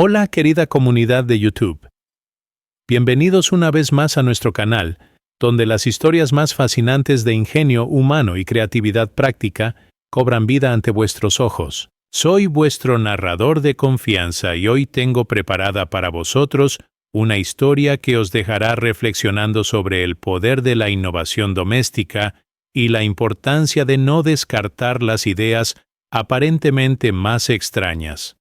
Hola, querida comunidad de YouTube. Bienvenidos una vez más a nuestro canal, donde las historias más fascinantes de ingenio humano y creatividad práctica cobran vida ante vuestros ojos. Soy vuestro narrador de confianza y hoy tengo preparada para vosotros una historia que os dejará reflexionando sobre el poder de la innovación doméstica y la importancia de no descartar las ideas aparentemente más extrañas.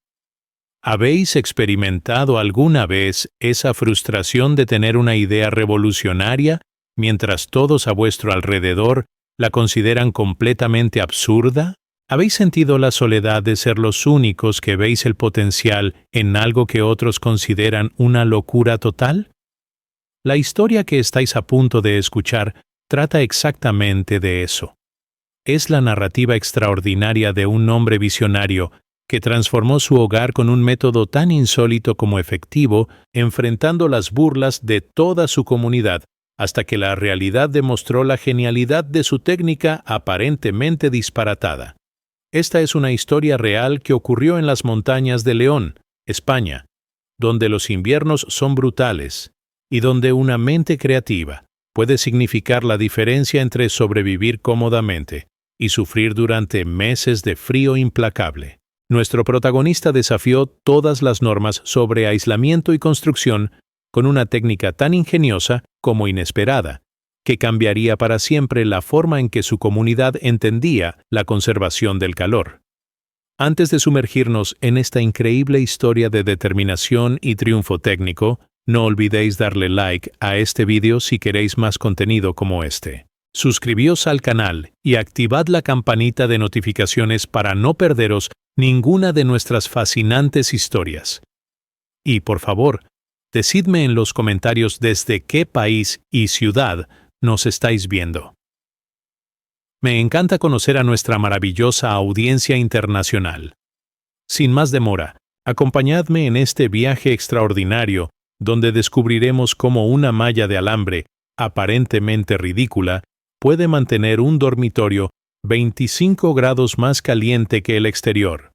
¿Habéis experimentado alguna vez esa frustración de tener una idea revolucionaria mientras todos a vuestro alrededor la consideran completamente absurda? ¿Habéis sentido la soledad de ser los únicos que veis el potencial en algo que otros consideran una locura total? La historia que estáis a punto de escuchar trata exactamente de eso. Es la narrativa extraordinaria de un hombre visionario que transformó su hogar con un método tan insólito como efectivo, enfrentando las burlas de toda su comunidad, hasta que la realidad demostró la genialidad de su técnica aparentemente disparatada. Esta es una historia real que ocurrió en las montañas de León, España, donde los inviernos son brutales y donde una mente creativa puede significar la diferencia entre sobrevivir cómodamente y sufrir durante meses de frío implacable. Nuestro protagonista desafió todas las normas sobre aislamiento y construcción con una técnica tan ingeniosa como inesperada, que cambiaría para siempre la forma en que su comunidad entendía la conservación del calor. Antes de sumergirnos en esta increíble historia de determinación y triunfo técnico, no olvidéis darle like a este video si queréis más contenido como este. Suscribíos al canal y activad la campanita de notificaciones para no perderos ninguna de nuestras fascinantes historias. Y por favor, decidme en los comentarios desde qué país y ciudad nos estáis viendo. Me encanta conocer a nuestra maravillosa audiencia internacional. Sin más demora, acompañadme en este viaje extraordinario donde descubriremos cómo una malla de alambre, aparentemente ridícula, puede mantener un dormitorio 25 grados más caliente que el exterior.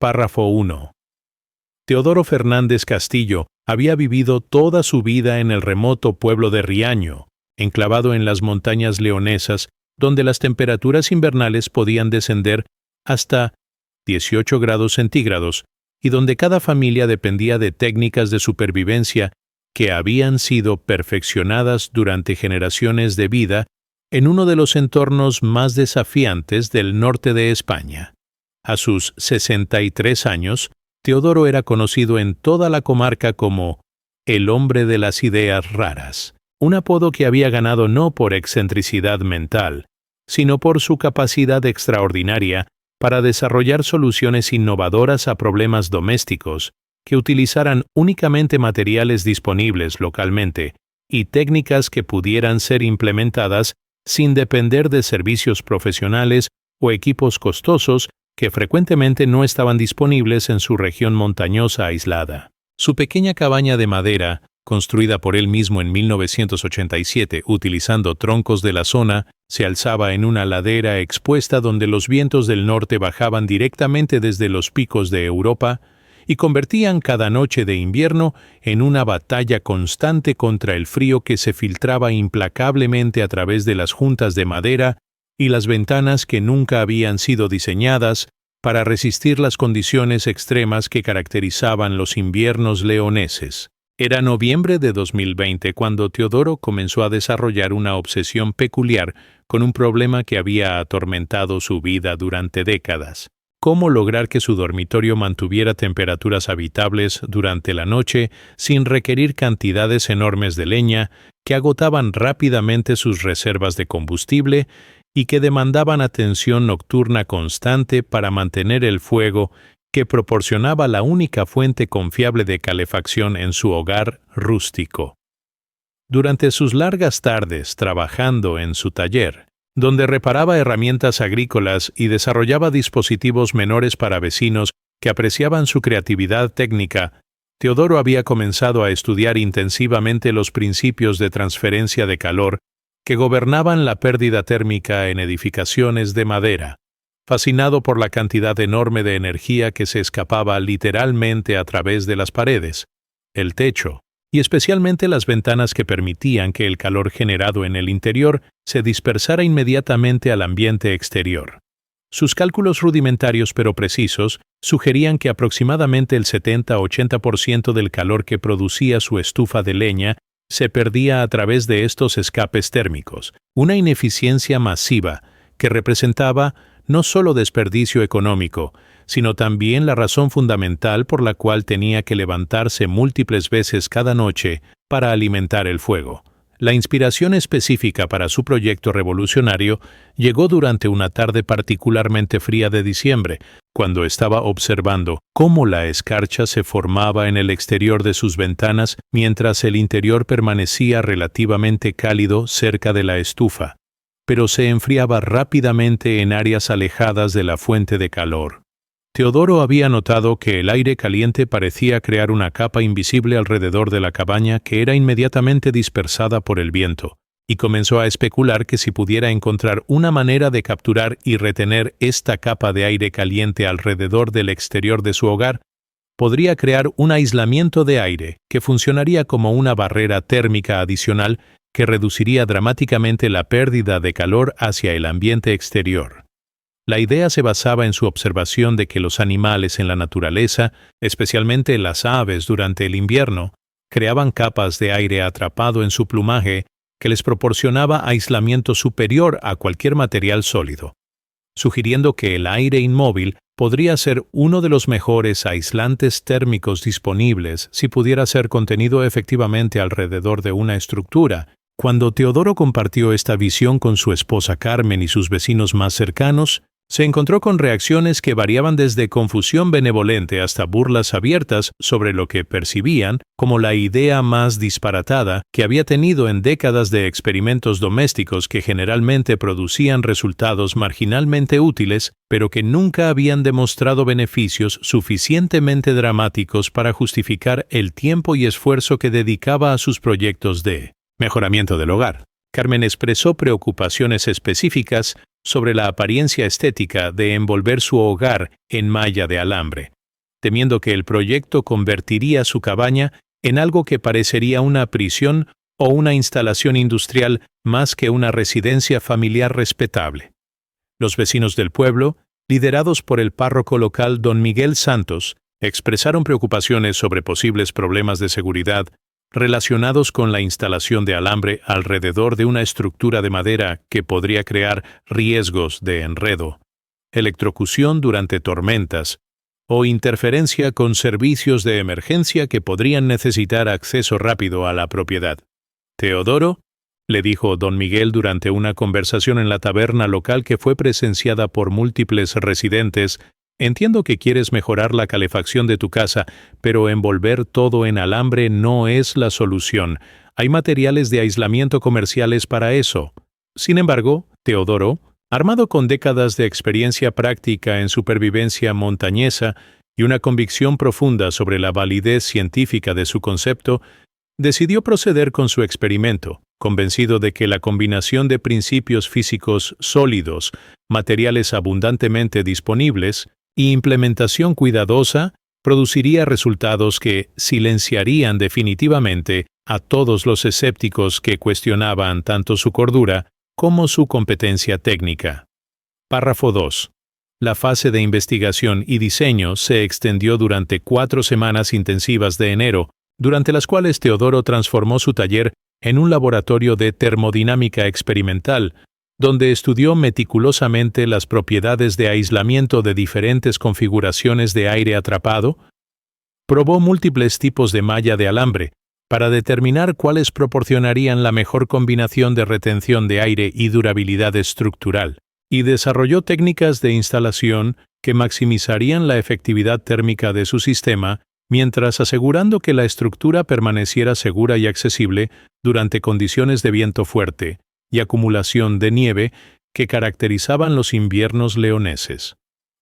Párrafo 1. Teodoro Fernández Castillo había vivido toda su vida en el remoto pueblo de Riaño, enclavado en las montañas leonesas, donde las temperaturas invernales podían descender hasta 18 grados centígrados y donde cada familia dependía de técnicas de supervivencia que habían sido perfeccionadas durante generaciones de vida en uno de los entornos más desafiantes del norte de España. A sus 63 años, Teodoro era conocido en toda la comarca como el hombre de las ideas raras, un apodo que había ganado no por excentricidad mental, sino por su capacidad extraordinaria para desarrollar soluciones innovadoras a problemas domésticos que utilizaran únicamente materiales disponibles localmente y técnicas que pudieran ser implementadas sin depender de servicios profesionales o equipos costosos que frecuentemente no estaban disponibles en su región montañosa aislada. Su pequeña cabaña de madera, construida por él mismo en 1987 utilizando troncos de la zona, se alzaba en una ladera expuesta donde los vientos del norte bajaban directamente desde los picos de Europa y convertían cada noche de invierno en una batalla constante contra el frío que se filtraba implacablemente a través de las juntas de madera y las ventanas que nunca habían sido diseñadas para resistir las condiciones extremas que caracterizaban los inviernos leoneses. Era noviembre de 2020 cuando Teodoro comenzó a desarrollar una obsesión peculiar con un problema que había atormentado su vida durante décadas. Cómo lograr que su dormitorio mantuviera temperaturas habitables durante la noche sin requerir cantidades enormes de leña que agotaban rápidamente sus reservas de combustible y que demandaban atención nocturna constante para mantener el fuego que proporcionaba la única fuente confiable de calefacción en su hogar rústico. Durante sus largas tardes trabajando en su taller, donde reparaba herramientas agrícolas y desarrollaba dispositivos menores para vecinos que apreciaban su creatividad técnica, Teodoro había comenzado a estudiar intensivamente los principios de transferencia de calor que gobernaban la pérdida térmica en edificaciones de madera. fascinado por la cantidad enorme de energía que se escapaba literalmente a través de las paredes, el techo, y especialmente las ventanas que permitían que el calor generado en el interior se dispersara inmediatamente al ambiente exterior. Sus cálculos rudimentarios pero precisos sugerían que aproximadamente el 70-80% del calor que producía su estufa de leña se perdía a través de estos escapes térmicos, una ineficiencia masiva que representaba no solo desperdicio económico, sino también la razón fundamental por la cual tenía que levantarse múltiples veces cada noche para alimentar el fuego. La inspiración específica para su proyecto revolucionario llegó durante una tarde particularmente fría de diciembre, cuando estaba observando cómo la escarcha se formaba en el exterior de sus ventanas mientras el interior permanecía relativamente cálido cerca de la estufa, pero se enfriaba rápidamente en áreas alejadas de la fuente de calor. Teodoro había notado que el aire caliente parecía crear una capa invisible alrededor de la cabaña que era inmediatamente dispersada por el viento, y comenzó a especular que si pudiera encontrar una manera de capturar y retener esta capa de aire caliente alrededor del exterior de su hogar, podría crear un aislamiento de aire que funcionaría como una barrera térmica adicional que reduciría dramáticamente la pérdida de calor hacia el ambiente exterior. La idea se basaba en su observación de que los animales en la naturaleza, especialmente las aves durante el invierno, creaban capas de aire atrapado en su plumaje que les proporcionaba aislamiento superior a cualquier material sólido, sugiriendo que el aire inmóvil podría ser uno de los mejores aislantes térmicos disponibles si pudiera ser contenido efectivamente alrededor de una estructura. Cuando Teodoro compartió esta visión con su esposa Carmen y sus vecinos más cercanos, se encontró con reacciones que variaban desde confusión benevolente hasta burlas abiertas sobre lo que percibían como la idea más disparatada que había tenido en décadas de experimentos domésticos que generalmente producían resultados marginalmente útiles, pero que nunca habían demostrado beneficios suficientemente dramáticos para justificar el tiempo y esfuerzo que dedicaba a sus proyectos de mejoramiento del hogar. Carmen expresó preocupaciones específicas sobre la apariencia estética de envolver su hogar en malla de alambre, temiendo que el proyecto convertiría su cabaña en algo que parecería una prisión o una instalación industrial más que una residencia familiar respetable. Los vecinos del pueblo, liderados por el párroco local don Miguel Santos, expresaron preocupaciones sobre posibles problemas de seguridad relacionados con la instalación de alambre alrededor de una estructura de madera que podría crear riesgos de enredo, electrocución durante tormentas o interferencia con servicios de emergencia que podrían necesitar acceso rápido a la propiedad. Teodoro, le dijo don Miguel durante una conversación en la taberna local que fue presenciada por múltiples residentes, entiendo que quieres mejorar la calefacción de tu casa, pero envolver todo en alambre no es la solución. Hay materiales de aislamiento comerciales para eso. Sin embargo, Teodoro, armado con décadas de experiencia práctica en supervivencia montañesa y una convicción profunda sobre la validez científica de su concepto, decidió proceder con su experimento, convencido de que la combinación de principios físicos sólidos, materiales abundantemente disponibles, y implementación cuidadosa produciría resultados que silenciarían definitivamente a todos los escépticos que cuestionaban tanto su cordura como su competencia técnica. Párrafo 2. La fase de investigación y diseño se extendió durante 4 semanas intensivas de enero, durante las cuales Teodoro transformó su taller en un laboratorio de termodinámica experimental, donde estudió meticulosamente las propiedades de aislamiento de diferentes configuraciones de aire atrapado, probó múltiples tipos de malla de alambre para determinar cuáles proporcionarían la mejor combinación de retención de aire y durabilidad estructural, y desarrolló técnicas de instalación que maximizarían la efectividad térmica de su sistema, mientras asegurando que la estructura permaneciera segura y accesible durante condiciones de viento fuerte y acumulación de nieve que caracterizaban los inviernos leoneses.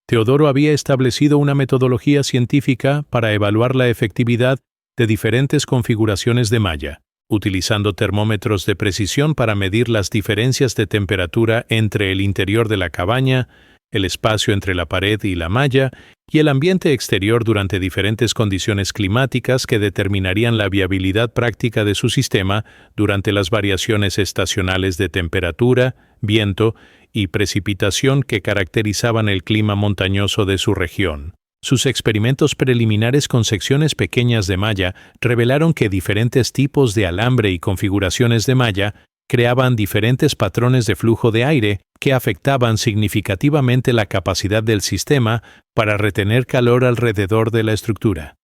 Teodoro había establecido una metodología científica para evaluar la efectividad de diferentes configuraciones de malla, utilizando termómetros de precisión para medir las diferencias de temperatura entre el interior de la cabaña el espacio entre la pared y la malla, y el ambiente exterior durante diferentes condiciones climáticas que determinarían la viabilidad práctica de su sistema durante las variaciones estacionales de temperatura, viento y precipitación que caracterizaban el clima montañoso de su región. Sus experimentos preliminares con secciones pequeñas de malla revelaron que diferentes tipos de alambre y configuraciones de malla creaban diferentes patrones de flujo de aire que afectaban significativamente la capacidad del sistema para retener calor alrededor de la estructura.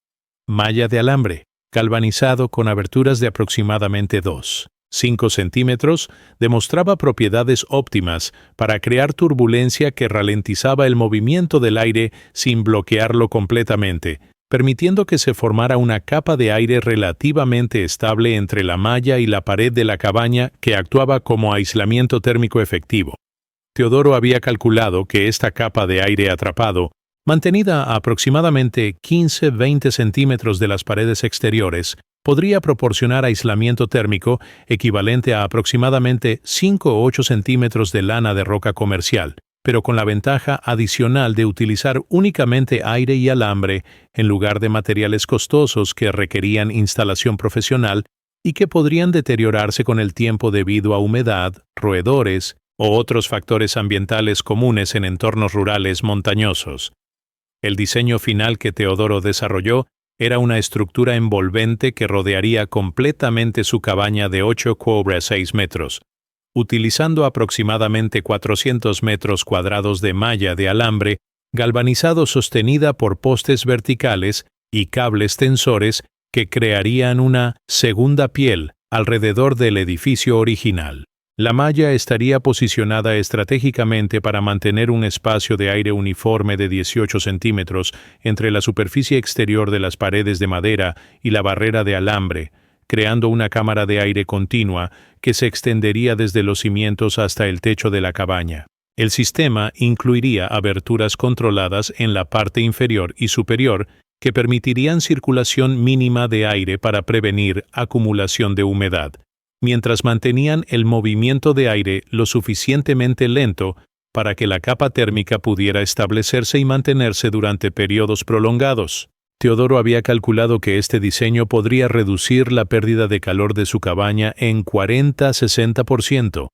Malla de alambre, galvanizado con aberturas de aproximadamente 2,5 centímetros, demostraba propiedades óptimas para crear turbulencia que ralentizaba el movimiento del aire sin bloquearlo completamente, permitiendo que se formara una capa de aire relativamente estable entre la malla y la pared de la cabaña que actuaba como aislamiento térmico efectivo. Teodoro había calculado que esta capa de aire atrapado, mantenida a aproximadamente 15-20 centímetros de las paredes exteriores, podría proporcionar aislamiento térmico equivalente a aproximadamente 5 o 8 centímetros de lana de roca comercial, pero con la ventaja adicional de utilizar únicamente aire y alambre en lugar de materiales costosos que requerían instalación profesional y que podrían deteriorarse con el tiempo debido a humedad, roedores o otros factores ambientales comunes en entornos rurales montañosos. El diseño final que Teodoro desarrolló era una estructura envolvente que rodearía completamente su cabaña de 8 sobre 6 metros, utilizando aproximadamente 400 metros cuadrados de malla de alambre galvanizado sostenida por postes verticales y cables tensores que crearían una segunda piel alrededor del edificio original. La malla estaría posicionada estratégicamente para mantener un espacio de aire uniforme de 18 centímetros entre la superficie exterior de las paredes de madera y la barrera de alambre, creando una cámara de aire continua que se extendería desde los cimientos hasta el techo de la cabaña. El sistema incluiría aberturas controladas en la parte inferior y superior que permitirían circulación mínima de aire para prevenir acumulación de humedad, mientras mantenían el movimiento de aire lo suficientemente lento para que la capa térmica pudiera establecerse y mantenerse durante periodos prolongados. Teodoro había calculado que este diseño podría reducir la pérdida de calor de su cabaña en 40-60%,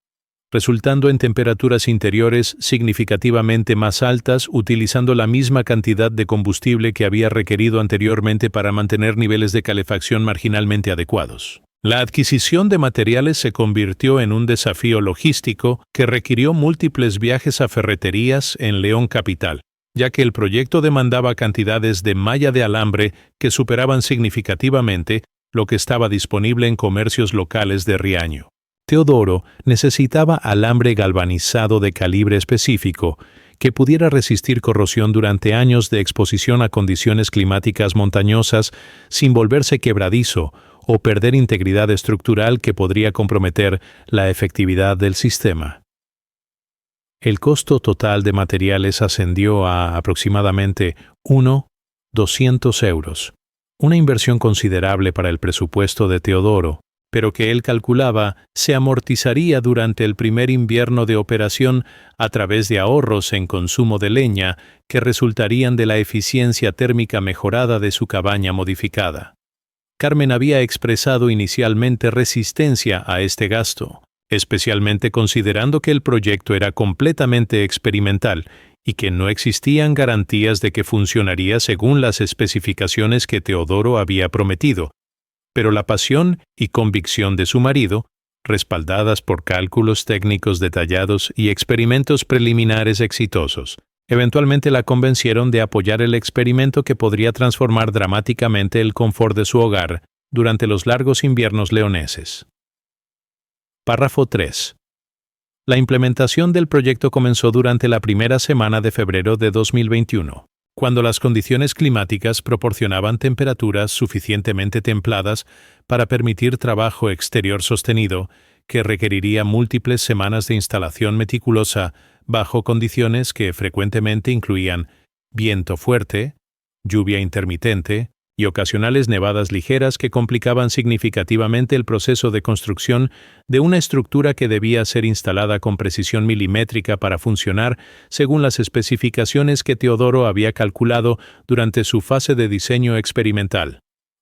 resultando en temperaturas interiores significativamente más altas utilizando la misma cantidad de combustible que había requerido anteriormente para mantener niveles de calefacción marginalmente adecuados. La adquisición de materiales se convirtió en un desafío logístico que requirió múltiples viajes a ferreterías en León capital, ya que el proyecto demandaba cantidades de malla de alambre que superaban significativamente lo que estaba disponible en comercios locales de Riaño. Teodoro necesitaba alambre galvanizado de calibre específico que pudiera resistir corrosión durante años de exposición a condiciones climáticas montañosas sin volverse quebradizo o perder integridad estructural que podría comprometer la efectividad del sistema. El costo total de materiales ascendió a aproximadamente 1.200 euros, una inversión considerable para el presupuesto de Teodoro, pero que él calculaba se amortizaría durante el primer invierno de operación a través de ahorros en consumo de leña que resultarían de la eficiencia térmica mejorada de su cabaña modificada. Carmen había expresado inicialmente resistencia a este gasto, especialmente considerando que el proyecto era completamente experimental y que no existían garantías de que funcionaría según las especificaciones que Teodoro había prometido, pero la pasión y convicción de su marido, respaldadas por cálculos técnicos detallados y experimentos preliminares exitosos, eventualmente la convencieron de apoyar el experimento que podría transformar dramáticamente el confort de su hogar durante los largos inviernos leoneses. Párrafo 3. La implementación del proyecto comenzó durante la primera semana de febrero de 2021, cuando las condiciones climáticas proporcionaban temperaturas suficientemente templadas para permitir trabajo exterior sostenido que requeriría múltiples semanas de instalación meticulosa bajo condiciones que frecuentemente incluían viento fuerte, lluvia intermitente, y ocasionales nevadas ligeras que complicaban significativamente el proceso de construcción de una estructura que debía ser instalada con precisión milimétrica para funcionar según las especificaciones que Teodoro había calculado durante su fase de diseño experimental.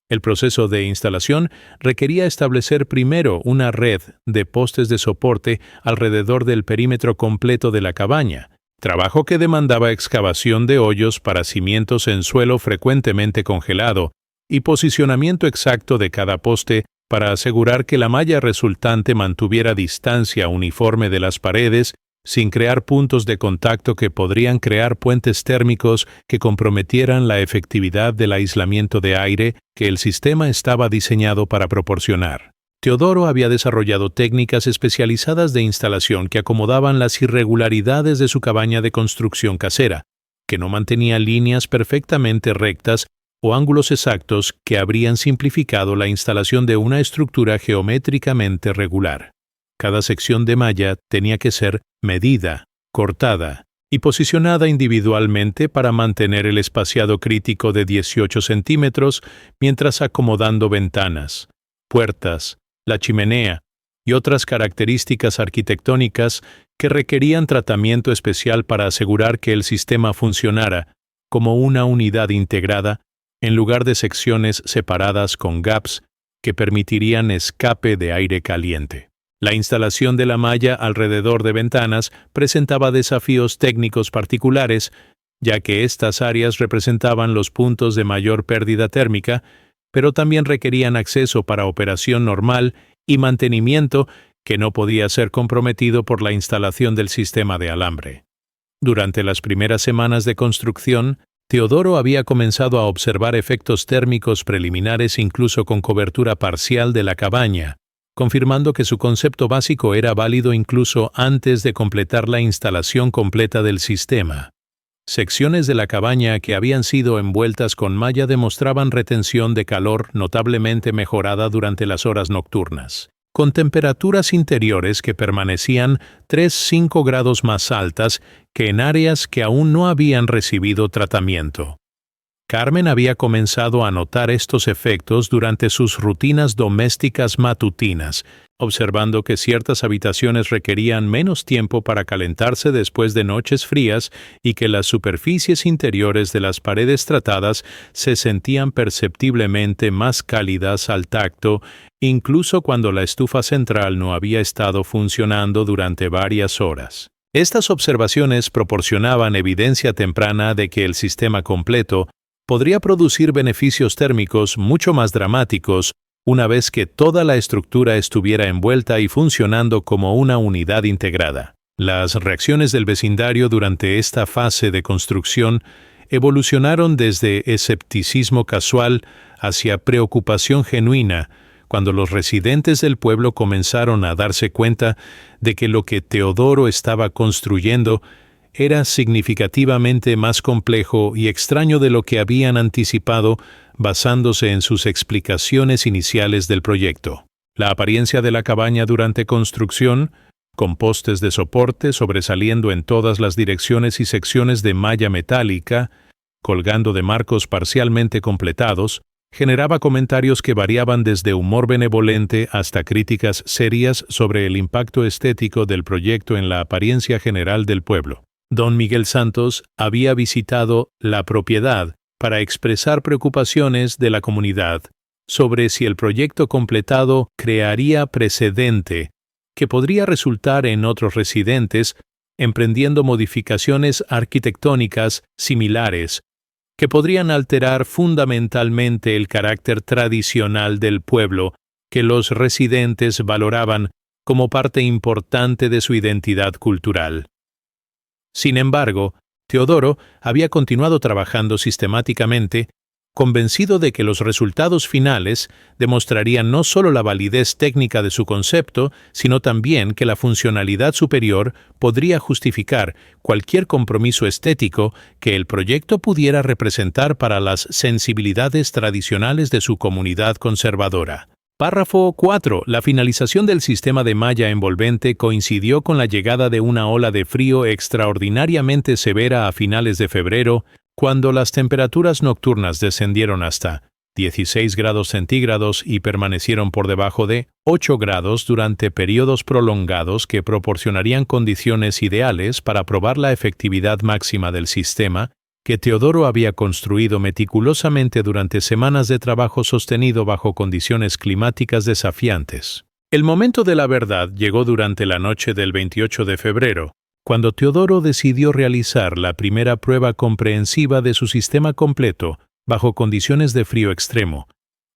El proceso de instalación requería establecer primero una red de postes de soporte alrededor del perímetro completo de la cabaña, trabajo que demandaba excavación de hoyos para cimientos en suelo frecuentemente congelado y posicionamiento exacto de cada poste para asegurar que la malla resultante mantuviera distancia uniforme de las paredes sin crear puntos de contacto que podrían crear puentes térmicos que comprometieran la efectividad del aislamiento de aire que el sistema estaba diseñado para proporcionar. Teodoro había desarrollado técnicas especializadas de instalación que acomodaban las irregularidades de su cabaña de construcción casera, que no mantenía líneas perfectamente rectas o ángulos exactos que habrían simplificado la instalación de una estructura geométricamente regular. Cada sección de malla tenía que ser medida, cortada y posicionada individualmente para mantener el espaciado crítico de 18 centímetros mientras acomodando ventanas, puertas, la chimenea y otras características arquitectónicas que requerían tratamiento especial para asegurar que el sistema funcionara como una unidad integrada en lugar de secciones separadas con gaps que permitirían escape de aire caliente. La instalación de la malla alrededor de ventanas presentaba desafíos técnicos particulares, ya que estas áreas representaban los puntos de mayor pérdida térmica, pero también requerían acceso para operación normal y mantenimiento que no podía ser comprometido por la instalación del sistema de alambre. Durante las primeras semanas de construcción, Teodoro había comenzado a observar efectos térmicos preliminares incluso con cobertura parcial de la cabaña, confirmando que su concepto básico era válido incluso antes de completar la instalación completa del sistema. Secciones de la cabaña que habían sido envueltas con malla demostraban retención de calor notablemente mejorada durante las horas nocturnas, con temperaturas interiores que permanecían 3-5 grados más altas que en áreas que aún no habían recibido tratamiento. Carmen había comenzado a notar estos efectos durante sus rutinas domésticas matutinas, observando que ciertas habitaciones requerían menos tiempo para calentarse después de noches frías y que las superficies interiores de las paredes tratadas se sentían perceptiblemente más cálidas al tacto, incluso cuando la estufa central no había estado funcionando durante varias horas. Estas observaciones proporcionaban evidencia temprana de que el sistema completo podría producir beneficios térmicos mucho más dramáticos una vez que toda la estructura estuviera envuelta y funcionando como una unidad integrada. Las reacciones del vecindario durante esta fase de construcción evolucionaron desde escepticismo casual hacia preocupación genuina cuando los residentes del pueblo comenzaron a darse cuenta de que lo que Teodoro estaba construyendo era significativamente más complejo y extraño de lo que habían anticipado basándose en sus explicaciones iniciales del proyecto. La apariencia de la cabaña durante construcción, con postes de soporte sobresaliendo en todas las direcciones y secciones de malla metálica, colgando de marcos parcialmente completados, generaba comentarios que variaban desde humor benevolente hasta críticas serias sobre el impacto estético del proyecto en la apariencia general del pueblo. Don Miguel Santos había visitado la propiedad para expresar preocupaciones de la comunidad sobre si el proyecto completado crearía precedente que podría resultar en otros residentes emprendiendo modificaciones arquitectónicas similares que podrían alterar fundamentalmente el carácter tradicional del pueblo que los residentes valoraban como parte importante de su identidad cultural. Sin embargo, Teodoro había continuado trabajando sistemáticamente, convencido de que los resultados finales demostrarían no solo la validez técnica de su concepto, sino también que la funcionalidad superior podría justificar cualquier compromiso estético que el proyecto pudiera representar para las sensibilidades tradicionales de su comunidad conservadora. Párrafo 4. La finalización del sistema de malla envolvente coincidió con la llegada de una ola de frío extraordinariamente severa a finales de febrero, cuando las temperaturas nocturnas descendieron hasta 16 grados centígrados y permanecieron por debajo de 8 grados durante periodos prolongados que proporcionarían condiciones ideales para probar la efectividad máxima del sistema que Teodoro había construido meticulosamente durante semanas de trabajo sostenido bajo condiciones climáticas desafiantes. El momento de la verdad llegó durante la noche del 28 de febrero, cuando Teodoro decidió realizar la primera prueba comprensiva de su sistema completo bajo condiciones de frío extremo,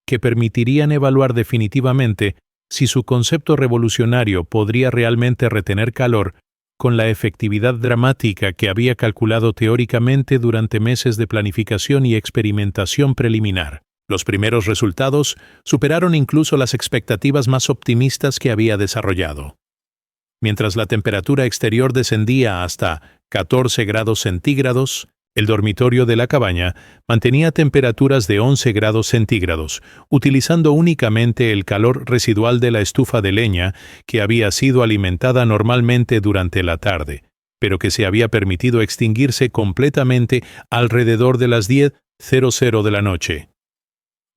que permitirían evaluar definitivamente si su concepto revolucionario podría realmente retener calor con la efectividad dramática que había calculado teóricamente durante meses de planificación y experimentación preliminar. Los primeros resultados superaron incluso las expectativas más optimistas que había desarrollado. Mientras la temperatura exterior descendía hasta 14 grados centígrados, el dormitorio de la cabaña mantenía temperaturas de 11 grados centígrados, utilizando únicamente el calor residual de la estufa de leña que había sido alimentada normalmente durante la tarde, pero que se había permitido extinguirse completamente alrededor de las 10:00 de la noche.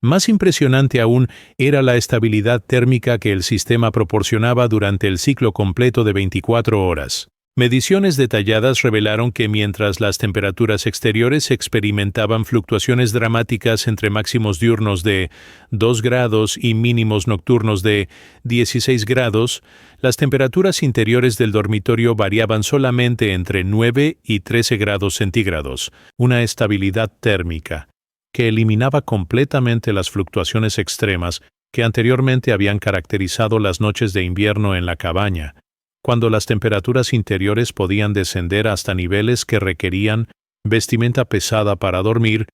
Más impresionante aún era la estabilidad térmica que el sistema proporcionaba durante el ciclo completo de 24 horas. Mediciones detalladas revelaron que mientras las temperaturas exteriores experimentaban fluctuaciones dramáticas entre máximos diurnos de 2 grados y mínimos nocturnos de 16 grados, las temperaturas interiores del dormitorio variaban solamente entre 9 y 13 grados centígrados, una estabilidad térmica que eliminaba completamente las fluctuaciones extremas que anteriormente habían caracterizado las noches de invierno en la cabaña, cuando las temperaturas interiores podían descender hasta niveles que requerían vestimenta pesada para dormir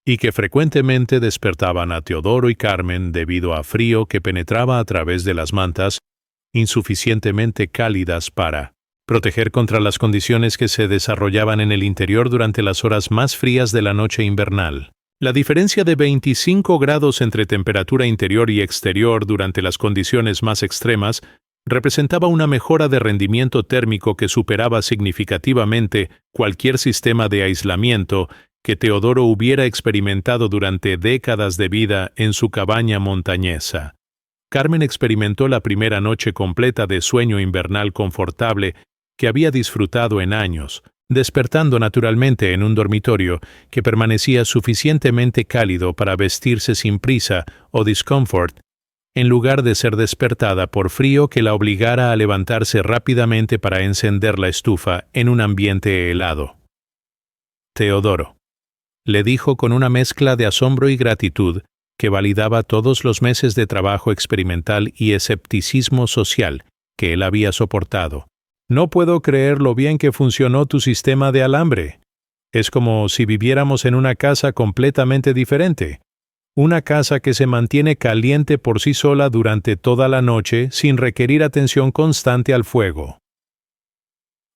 y que frecuentemente despertaban a Teodoro y Carmen debido a frío que penetraba a través de las mantas, insuficientemente cálidas para proteger contra las condiciones que se desarrollaban en el interior durante las horas más frías de la noche invernal. La diferencia de 25 grados entre temperatura interior y exterior durante las condiciones más extremas representaba una mejora de rendimiento térmico que superaba significativamente cualquier sistema de aislamiento que Teodoro hubiera experimentado durante décadas de vida en su cabaña montañesa. Carmen experimentó la primera noche completa de sueño invernal confortable que había disfrutado en años, despertando naturalmente en un dormitorio que permanecía suficientemente cálido para vestirse sin prisa o discomfort, en lugar de ser despertada por frío que la obligara a levantarse rápidamente para encender la estufa en un ambiente helado. Teodoro, le dijo con una mezcla de asombro y gratitud que validaba todos los meses de trabajo experimental y escepticismo social que él había soportado. No puedo creer lo bien que funcionó tu sistema de alambre. Es como si viviéramos en una casa completamente diferente. Una casa que se mantiene caliente por sí sola durante toda la noche sin requerir atención constante al fuego.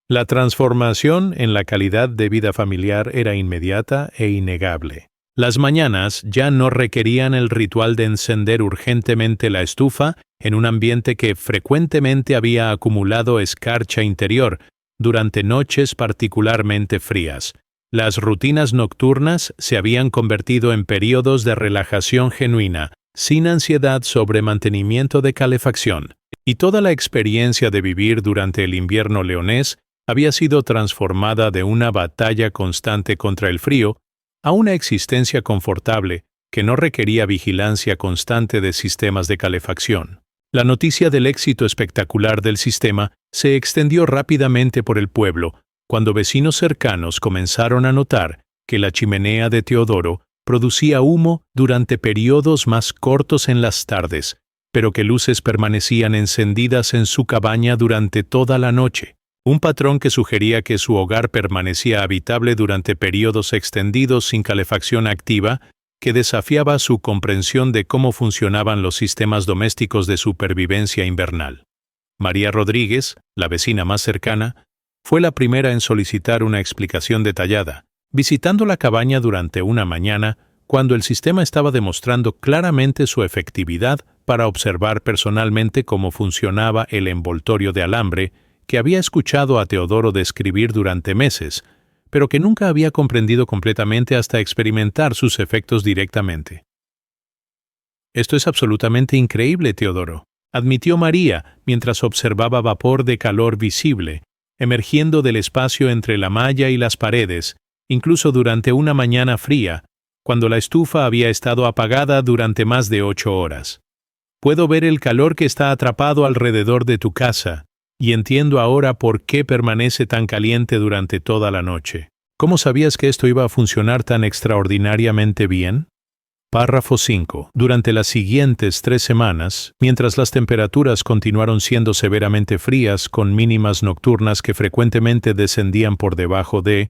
La transformación en la calidad de vida familiar era inmediata e innegable. Las mañanas ya no requerían el ritual de encender urgentemente la estufa en un ambiente que frecuentemente había acumulado escarcha interior durante noches particularmente frías. Las rutinas nocturnas se habían convertido en períodos de relajación genuina, sin ansiedad sobre mantenimiento de calefacción, y toda la experiencia de vivir durante el invierno leonés había sido transformada de una batalla constante contra el frío a una existencia confortable que no requería vigilancia constante de sistemas de calefacción. La noticia del éxito espectacular del sistema se extendió rápidamente por el pueblo, cuando vecinos cercanos comenzaron a notar que la chimenea de Teodoro producía humo durante periodos más cortos en las tardes, pero que luces permanecían encendidas en su cabaña durante toda la noche, un patrón que sugería que su hogar permanecía habitable durante periodos extendidos sin calefacción activa, que desafiaba su comprensión de cómo funcionaban los sistemas domésticos de supervivencia invernal. María Rodríguez, la vecina más cercana, fue la primera en solicitar una explicación detallada, visitando la cabaña durante una mañana cuando el sistema estaba demostrando claramente su efectividad para observar personalmente cómo funcionaba el envoltorio de alambre que había escuchado a Teodoro describir durante meses, pero que nunca había comprendido completamente hasta experimentar sus efectos directamente. Esto es absolutamente increíble, Teodoro, admitió María mientras observaba vapor de calor visible, emergiendo del espacio entre la malla y las paredes, incluso durante una mañana fría, cuando la estufa había estado apagada durante más de 8 horas. Puedo ver el calor que está atrapado alrededor de tu casa, y entiendo ahora por qué permanece tan caliente durante toda la noche. ¿Cómo sabías que esto iba a funcionar tan extraordinariamente bien? Párrafo 5. Durante las siguientes 3 semanas, mientras las temperaturas continuaron siendo severamente frías con mínimas nocturnas que frecuentemente descendían por debajo de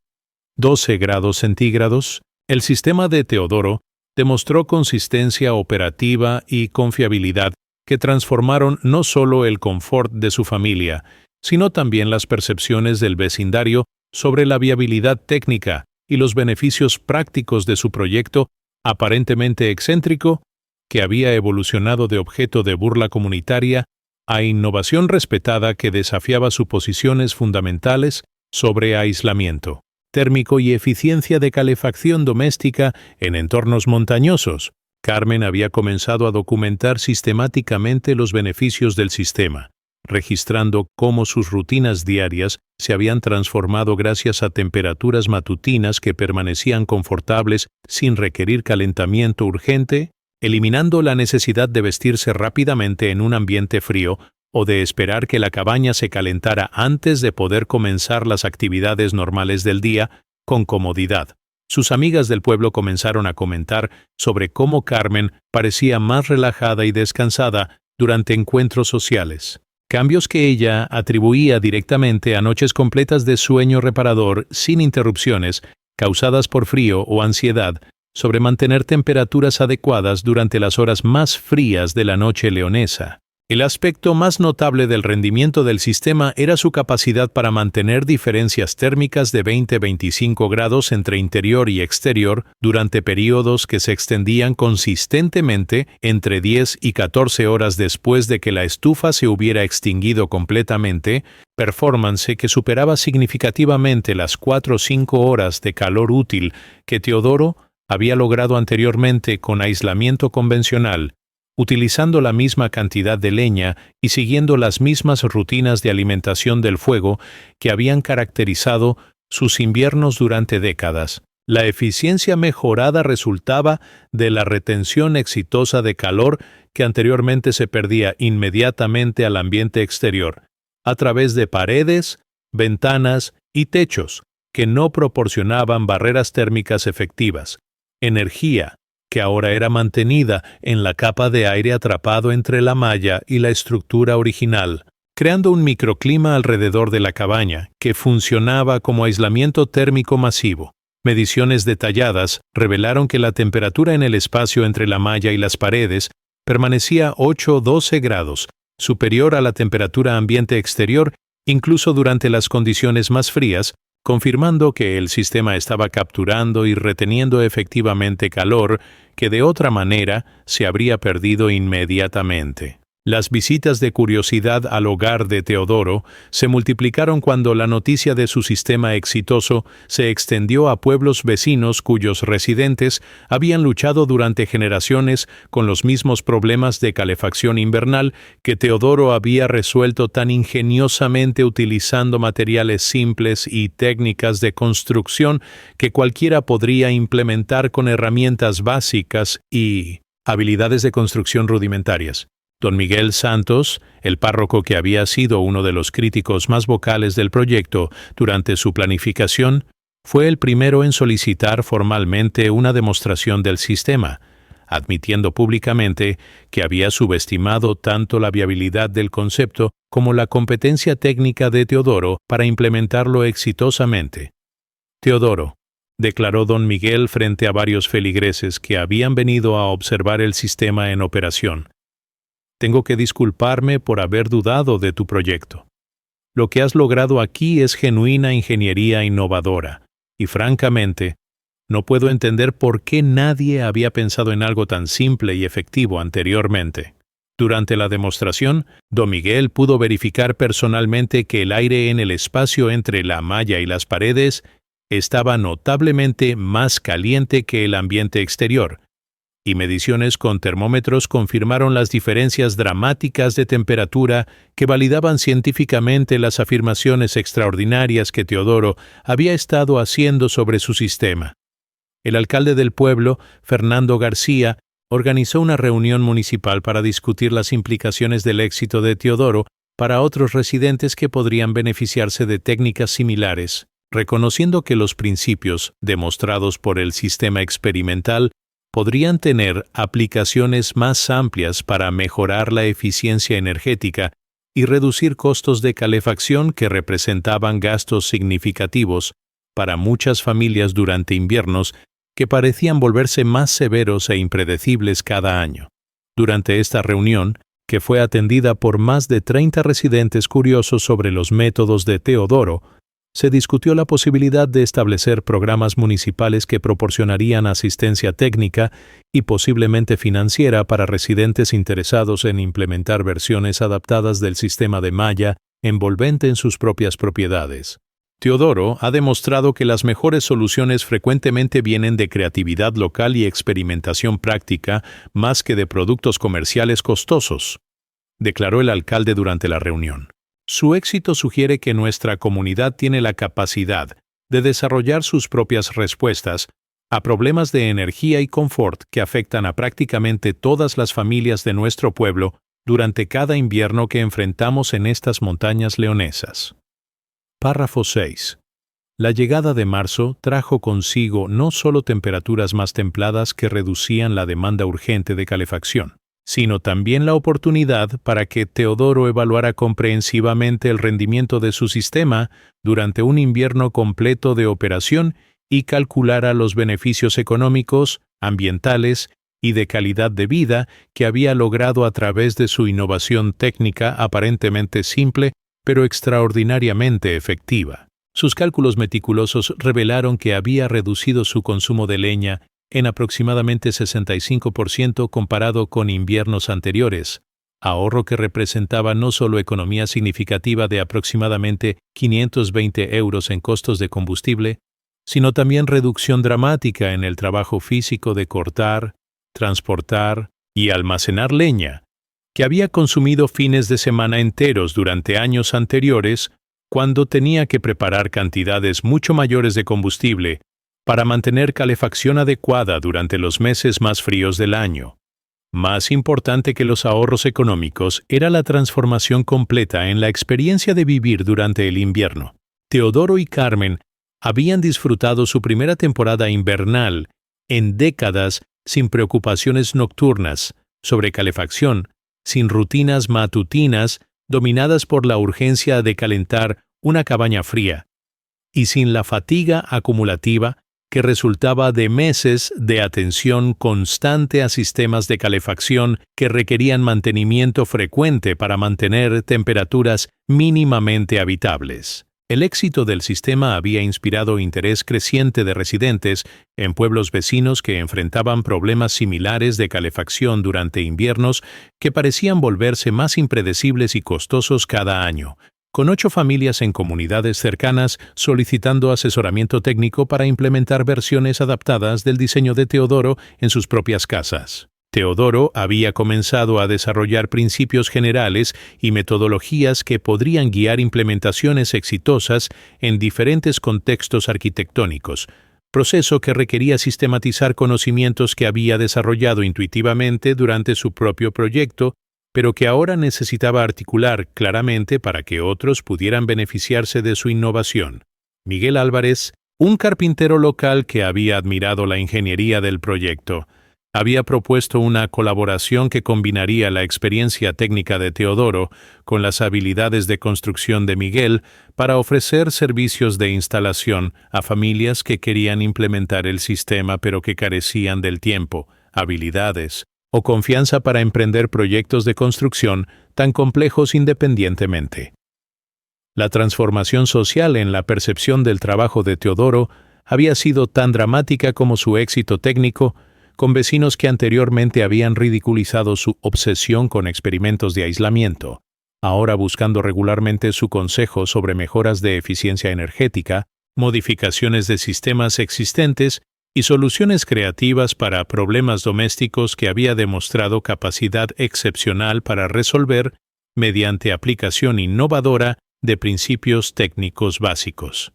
12 grados centígrados, el sistema de Teodoro demostró consistencia operativa y confiabilidad que transformaron no solo el confort de su familia, sino también las percepciones del vecindario sobre la viabilidad técnica y los beneficios prácticos de su proyecto aparentemente excéntrico, que había evolucionado de objeto de burla comunitaria a innovación respetada que desafiaba suposiciones fundamentales sobre aislamiento térmico y eficiencia de calefacción doméstica en entornos montañosos. Carmen había comenzado a documentar sistemáticamente los beneficios del sistema, registrando cómo sus rutinas diarias se habían transformado gracias a temperaturas matutinas que permanecían confortables sin requerir calentamiento urgente, eliminando la necesidad de vestirse rápidamente en un ambiente frío o de esperar que la cabaña se calentara antes de poder comenzar las actividades normales del día con comodidad. Sus amigas del pueblo comenzaron a comentar sobre cómo Carmen parecía más relajada y descansada durante encuentros sociales. Cambios que ella atribuía directamente a noches completas de sueño reparador sin interrupciones causadas por frío o ansiedad sobre mantener temperaturas adecuadas durante las horas más frías de la noche leonesa. El aspecto más notable del rendimiento del sistema era su capacidad para mantener diferencias térmicas de 20-25 grados entre interior y exterior durante periodos que se extendían consistentemente entre 10 y 14 horas después de que la estufa se hubiera extinguido completamente, performance que superaba significativamente las 4 o 5 horas de calor útil que Teodoro había logrado anteriormente con aislamiento convencional, utilizando la misma cantidad de leña y siguiendo las mismas rutinas de alimentación del fuego que habían caracterizado sus inviernos durante décadas. La eficiencia mejorada resultaba de la retención exitosa de calor que anteriormente se perdía inmediatamente al ambiente exterior, a través de paredes, ventanas y techos que no proporcionaban barreras térmicas efectivas, energía que ahora era mantenida en la capa de aire atrapado entre la malla y la estructura original, creando un microclima alrededor de la cabaña que funcionaba como aislamiento térmico masivo. Mediciones detalladas revelaron que la temperatura en el espacio entre la malla y las paredes permanecía 8-12 grados, superior a la temperatura ambiente exterior, incluso durante las condiciones más frías, confirmando que el sistema estaba capturando y reteniendo efectivamente calor que de otra manera se habría perdido inmediatamente. Las visitas de curiosidad al hogar de Teodoro se multiplicaron cuando la noticia de su sistema exitoso se extendió a pueblos vecinos cuyos residentes habían luchado durante generaciones con los mismos problemas de calefacción invernal que Teodoro había resuelto tan ingeniosamente utilizando materiales simples y técnicas de construcción que cualquiera podría implementar con herramientas básicas y habilidades de construcción rudimentarias. Don Miguel Santos, el párroco que había sido uno de los críticos más vocales del proyecto durante su planificación, fue el primero en solicitar formalmente una demostración del sistema, admitiendo públicamente que había subestimado tanto la viabilidad del concepto como la competencia técnica de Teodoro para implementarlo exitosamente. Teodoro, declaró don Miguel frente a varios feligreses que habían venido a observar el sistema en operación. Tengo que disculparme por haber dudado de tu proyecto. Lo que has logrado aquí es genuina ingeniería innovadora, y francamente, no puedo entender por qué nadie había pensado en algo tan simple y efectivo anteriormente. Durante la demostración, don Miguel pudo verificar personalmente que el aire en el espacio entre la malla y las paredes estaba notablemente más caliente que el ambiente exterior, y mediciones con termómetros confirmaron las diferencias dramáticas de temperatura que validaban científicamente las afirmaciones extraordinarias que Teodoro había estado haciendo sobre su sistema. El alcalde del pueblo, Fernando García, organizó una reunión municipal para discutir las implicaciones del éxito de Teodoro para otros residentes que podrían beneficiarse de técnicas similares, reconociendo que los principios demostrados por el sistema experimental podrían tener aplicaciones más amplias para mejorar la eficiencia energética y reducir costos de calefacción que representaban gastos significativos para muchas familias durante inviernos que parecían volverse más severos e impredecibles cada año. Durante esta reunión, que fue atendida por más de 30 residentes curiosos sobre los métodos de Teodoro, se discutió la posibilidad de establecer programas municipales que proporcionarían asistencia técnica y posiblemente financiera para residentes interesados en implementar versiones adaptadas del sistema de malla envolvente en sus propias propiedades. Teodoro ha demostrado que las mejores soluciones frecuentemente vienen de creatividad local y experimentación práctica más que de productos comerciales costosos, declaró el alcalde durante la reunión. Su éxito sugiere que nuestra comunidad tiene la capacidad de desarrollar sus propias respuestas a problemas de energía y confort que afectan a prácticamente todas las familias de nuestro pueblo durante cada invierno que enfrentamos en estas montañas leonesas. Párrafo 6. La llegada de marzo trajo consigo no solo temperaturas más templadas que reducían la demanda urgente de calefacción, sino también la oportunidad para que Teodoro evaluara comprehensivamente el rendimiento de su sistema durante un invierno completo de operación y calculara los beneficios económicos, ambientales y de calidad de vida que había logrado a través de su innovación técnica aparentemente simple, pero extraordinariamente efectiva. Sus cálculos meticulosos revelaron que había reducido su consumo de leña en aproximadamente 65% comparado con inviernos anteriores, ahorro que representaba no solo economía significativa de aproximadamente 520 euros en costos de combustible, sino también reducción dramática en el trabajo físico de cortar, transportar y almacenar leña, que había consumido fines de semana enteros durante años anteriores, cuando tenía que preparar cantidades mucho mayores de combustible para mantener calefacción adecuada durante los meses más fríos del año. Más importante que los ahorros económicos era la transformación completa en la experiencia de vivir durante el invierno. Teodoro y Carmen habían disfrutado su primera temporada invernal en décadas sin preocupaciones nocturnas sobre calefacción, sin rutinas matutinas dominadas por la urgencia de calentar una cabaña fría, y sin la fatiga acumulativa que resultaba de meses de atención constante a sistemas de calefacción que requerían mantenimiento frecuente para mantener temperaturas mínimamente habitables. El éxito del sistema había inspirado interés creciente de residentes en pueblos vecinos que enfrentaban problemas similares de calefacción durante inviernos que parecían volverse más impredecibles y costosos cada año, con 8 familias en comunidades cercanas solicitando asesoramiento técnico para implementar versiones adaptadas del diseño de Teodoro en sus propias casas. Teodoro había comenzado a desarrollar principios generales y metodologías que podrían guiar implementaciones exitosas en diferentes contextos arquitectónicos, proceso que requería sistematizar conocimientos que había desarrollado intuitivamente durante su propio proyecto, pero que ahora necesitaba articular claramente para que otros pudieran beneficiarse de su innovación. Miguel Álvarez, un carpintero local que había admirado la ingeniería del proyecto, había propuesto una colaboración que combinaría la experiencia técnica de Teodoro con las habilidades de construcción de Miguel para ofrecer servicios de instalación a familias que querían implementar el sistema pero que carecían del tiempo, habilidades o confianza para emprender proyectos de construcción tan complejos independientemente. La transformación social en la percepción del trabajo de Teodoro había sido tan dramática como su éxito técnico, con vecinos que anteriormente habían ridiculizado su obsesión con experimentos de aislamiento, ahora buscando regularmente su consejo sobre mejoras de eficiencia energética, modificaciones de sistemas existentes y soluciones creativas para problemas domésticos que había demostrado capacidad excepcional para resolver mediante aplicación innovadora de principios técnicos básicos.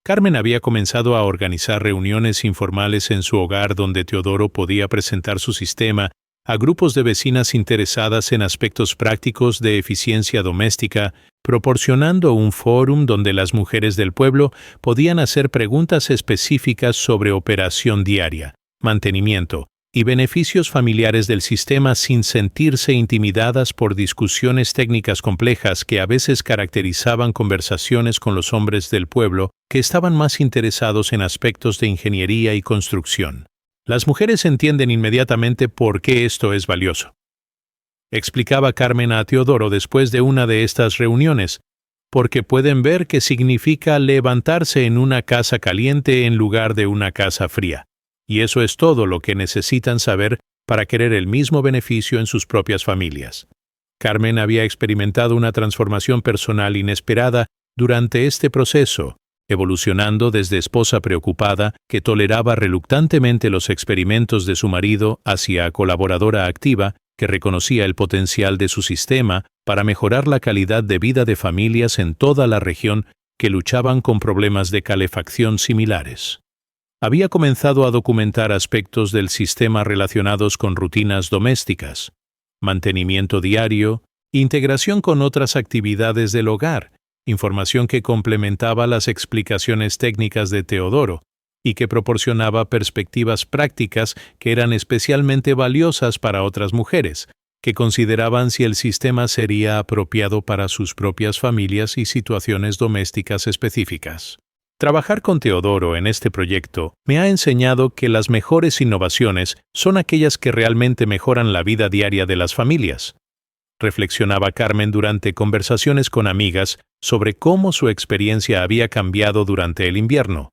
Carmen había comenzado a organizar reuniones informales en su hogar donde Teodoro podía presentar su sistema a grupos de vecinas interesadas en aspectos prácticos de eficiencia doméstica, proporcionando un fórum donde las mujeres del pueblo podían hacer preguntas específicas sobre operación diaria, mantenimiento y beneficios familiares del sistema sin sentirse intimidadas por discusiones técnicas complejas que a veces caracterizaban conversaciones con los hombres del pueblo que estaban más interesados en aspectos de ingeniería y construcción. Las mujeres entienden inmediatamente por qué esto es valioso, explicaba Carmen a Teodoro después de una de estas reuniones, porque pueden ver qué significa levantarse en una casa caliente en lugar de una casa fría. Y eso es todo lo que necesitan saber para querer el mismo beneficio en sus propias familias. Carmen había experimentado una transformación personal inesperada durante este proceso, evolucionando desde esposa preocupada que toleraba reluctantemente los experimentos de su marido hacia colaboradora activa que reconocía el potencial de su sistema para mejorar la calidad de vida de familias en toda la región que luchaban con problemas de calefacción similares. Había comenzado a documentar aspectos del sistema relacionados con rutinas domésticas, mantenimiento diario, integración con otras actividades del hogar, información que complementaba las explicaciones técnicas de Teodoro y que proporcionaba perspectivas prácticas que eran especialmente valiosas para otras mujeres, que consideraban si el sistema sería apropiado para sus propias familias y situaciones domésticas específicas. Trabajar con Teodoro en este proyecto me ha enseñado que las mejores innovaciones son aquellas que realmente mejoran la vida diaria de las familias, reflexionaba Carmen durante conversaciones con amigas sobre cómo su experiencia había cambiado durante el invierno,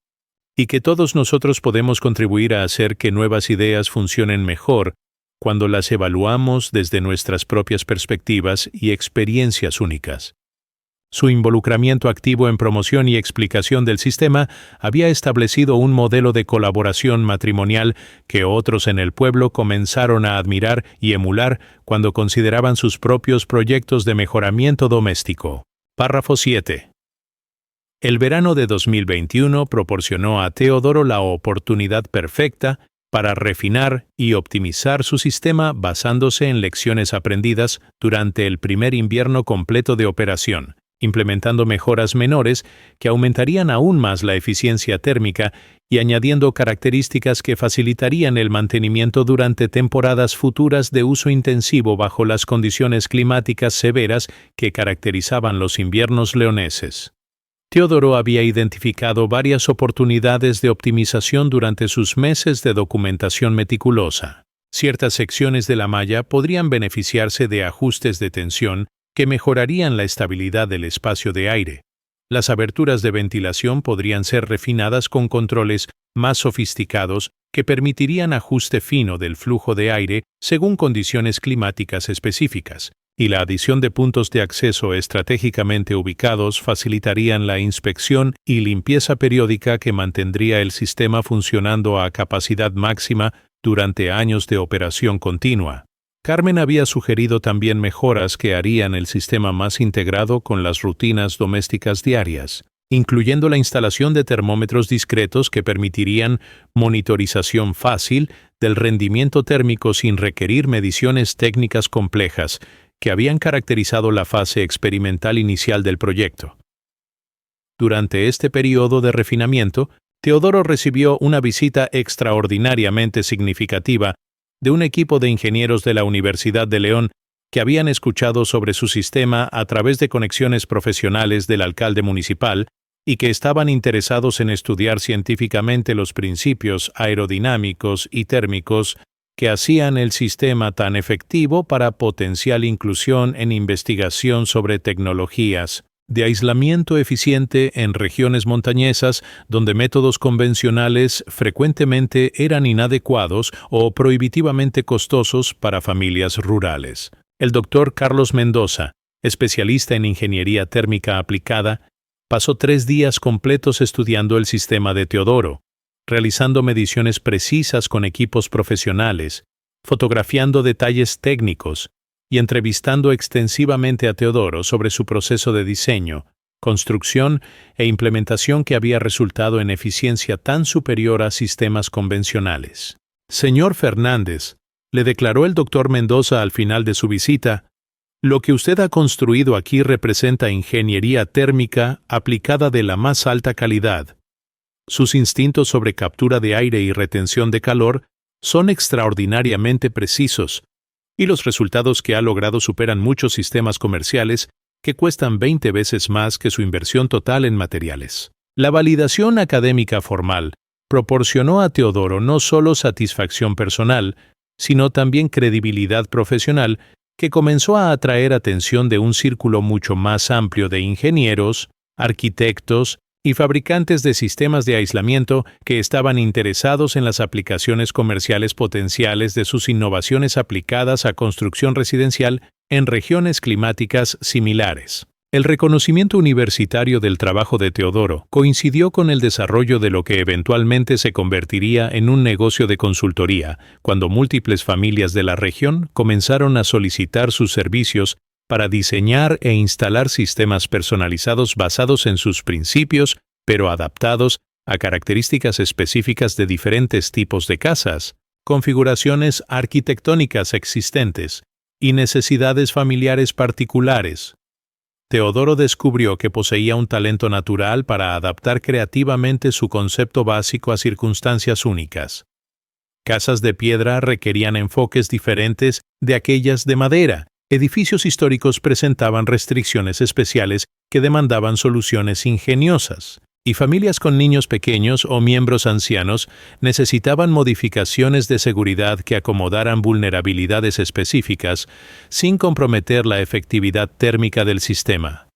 y que todos nosotros podemos contribuir a hacer que nuevas ideas funcionen mejor cuando las evaluamos desde nuestras propias perspectivas y experiencias únicas. Su involucramiento activo en promoción y explicación del sistema había establecido un modelo de colaboración matrimonial que otros en el pueblo comenzaron a admirar y emular cuando consideraban sus propios proyectos de mejoramiento doméstico. Párrafo 7. El verano de 2021 proporcionó a Teodoro la oportunidad perfecta para refinar y optimizar su sistema basándose en lecciones aprendidas durante el primer invierno completo de operación, implementando mejoras menores que aumentarían aún más la eficiencia térmica y añadiendo características que facilitarían el mantenimiento durante temporadas futuras de uso intensivo bajo las condiciones climáticas severas que caracterizaban los inviernos leoneses. Teodoro había identificado varias oportunidades de optimización durante sus meses de documentación meticulosa. Ciertas secciones de la malla podrían beneficiarse de ajustes de tensión que mejorarían la estabilidad del espacio de aire. Las aberturas de ventilación podrían ser refinadas con controles más sofisticados que permitirían ajuste fino del flujo de aire según condiciones climáticas específicas, y la adición de puntos de acceso estratégicamente ubicados facilitarían la inspección y limpieza periódica que mantendría el sistema funcionando a capacidad máxima durante años de operación continua. Carmen había sugerido también mejoras que harían el sistema más integrado con las rutinas domésticas diarias, incluyendo la instalación de termómetros discretos que permitirían monitorización fácil del rendimiento térmico sin requerir mediciones técnicas complejas que habían caracterizado la fase experimental inicial del proyecto. Durante este periodo de refinamiento, Teodoro recibió una visita extraordinariamente significativa de un equipo de ingenieros de la Universidad de León que habían escuchado sobre su sistema a través de conexiones profesionales del alcalde municipal y que estaban interesados en estudiar científicamente los principios aerodinámicos y térmicos que hacían el sistema tan efectivo para potencial inclusión en investigación sobre tecnologías de aislamiento eficiente en regiones montañesas donde métodos convencionales frecuentemente eran inadecuados o prohibitivamente costosos para familias rurales. El doctor Carlos Mendoza, especialista en ingeniería térmica aplicada, pasó 3 días completos estudiando el sistema de Teodoro, realizando mediciones precisas con equipos profesionales, fotografiando detalles técnicos y entrevistando extensivamente a Teodoro sobre su proceso de diseño, construcción e implementación que había resultado en eficiencia tan superior a sistemas convencionales. Señor Fernández, le declaró el doctor Mendoza al final de su visita, lo que usted ha construido aquí representa ingeniería térmica aplicada de la más alta calidad. Sus instintos sobre captura de aire y retención de calor son extraordinariamente precisos, y los resultados que ha logrado superan muchos sistemas comerciales que cuestan 20 veces más que su inversión total en materiales. La validación académica formal proporcionó a Teodoro no solo satisfacción personal, sino también credibilidad profesional que comenzó a atraer atención de un círculo mucho más amplio de ingenieros, arquitectos y fabricantes de sistemas de aislamiento que estaban interesados en las aplicaciones comerciales potenciales de sus innovaciones aplicadas a construcción residencial en regiones climáticas similares. El reconocimiento universitario del trabajo de Teodoro coincidió con el desarrollo de lo que eventualmente se convertiría en un negocio de consultoría, cuando múltiples familias de la región comenzaron a solicitar sus servicios para diseñar e instalar sistemas personalizados basados en sus principios, pero adaptados a características específicas de diferentes tipos de casas, configuraciones arquitectónicas existentes y necesidades familiares particulares. Teodoro descubrió que poseía un talento natural para adaptar creativamente su concepto básico a circunstancias únicas. Casas de piedra requerían enfoques diferentes de aquellas de madera. Edificios históricos presentaban restricciones especiales que demandaban soluciones ingeniosas. Y familias con niños pequeños o miembros ancianos necesitaban modificaciones de seguridad que acomodaran vulnerabilidades específicas sin comprometer la efectividad térmica del sistema.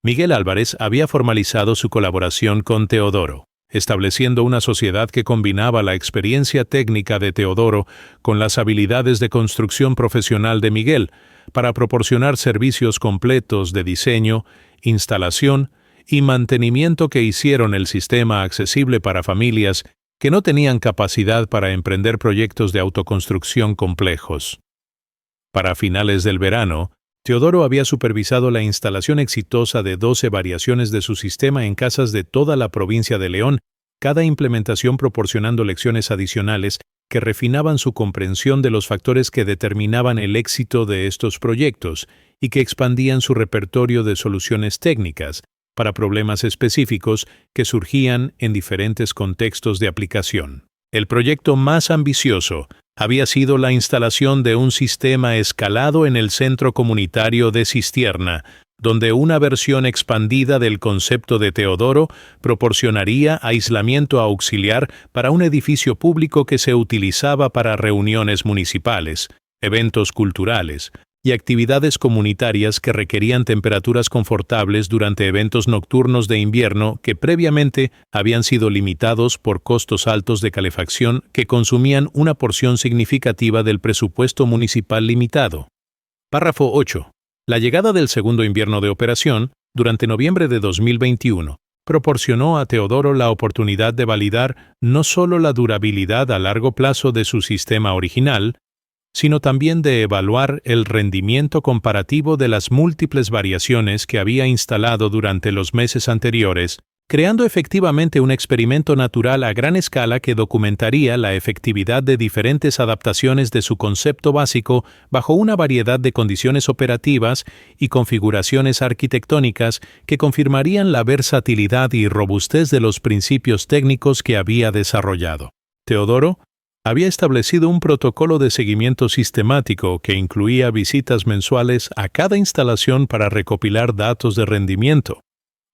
Miguel Álvarez había formalizado su colaboración con Teodoro, estableciendo una sociedad que combinaba la experiencia técnica de Teodoro con las habilidades de construcción profesional de Miguel para proporcionar servicios completos de diseño, instalación y mantenimiento que hicieron el sistema accesible para familias que no tenían capacidad para emprender proyectos de autoconstrucción complejos. Para finales del verano, Teodoro había supervisado la instalación exitosa de 12 variaciones de su sistema en casas de toda la provincia de León, cada implementación proporcionando lecciones adicionales que refinaban su comprensión de los factores que determinaban el éxito de estos proyectos y que expandían su repertorio de soluciones técnicas para problemas específicos que surgían en diferentes contextos de aplicación. El proyecto más ambicioso había sido la instalación de un sistema escalado en el centro comunitario de Cistierna, donde una versión expandida del concepto de Teodoro proporcionaría aislamiento auxiliar para un edificio público que se utilizaba para reuniones municipales, eventos culturales y actividades comunitarias que requerían temperaturas confortables durante eventos nocturnos de invierno que previamente habían sido limitados por costos altos de calefacción que consumían una porción significativa del presupuesto municipal limitado. Párrafo 8. La llegada del segundo invierno de operación, durante noviembre de 2021, proporcionó a Teodoro la oportunidad de validar no solo la durabilidad a largo plazo de su sistema original, sino también de evaluar el rendimiento comparativo de las múltiples variaciones que había instalado durante los meses anteriores, creando efectivamente un experimento natural a gran escala que documentaría la efectividad de diferentes adaptaciones de su concepto básico bajo una variedad de condiciones operativas y configuraciones arquitectónicas que confirmarían la versatilidad y robustez de los principios técnicos que había desarrollado. Teodoro había establecido un protocolo de seguimiento sistemático que incluía visitas mensuales a cada instalación para recopilar datos de rendimiento,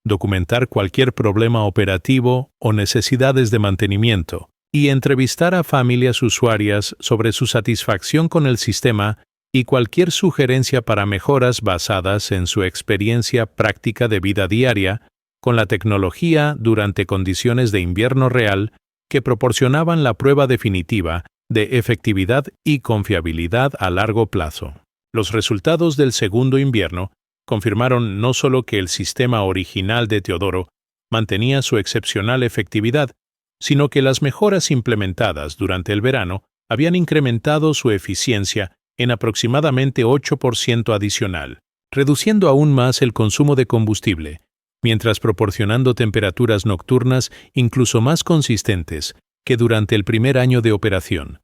documentar cualquier problema operativo o necesidades de mantenimiento, y entrevistar a familias usuarias sobre su satisfacción con el sistema y cualquier sugerencia para mejoras basadas en su experiencia práctica de vida diaria con la tecnología durante condiciones de invierno real que proporcionaban la prueba definitiva de efectividad y confiabilidad a largo plazo. Los resultados del segundo invierno confirmaron no solo que el sistema original de Teodoro mantenía su excepcional efectividad, sino que las mejoras implementadas durante el verano habían incrementado su eficiencia en aproximadamente 8% adicional, reduciendo aún más el consumo de combustible, mientras proporcionando temperaturas nocturnas incluso más consistentes que durante el primer año de operación.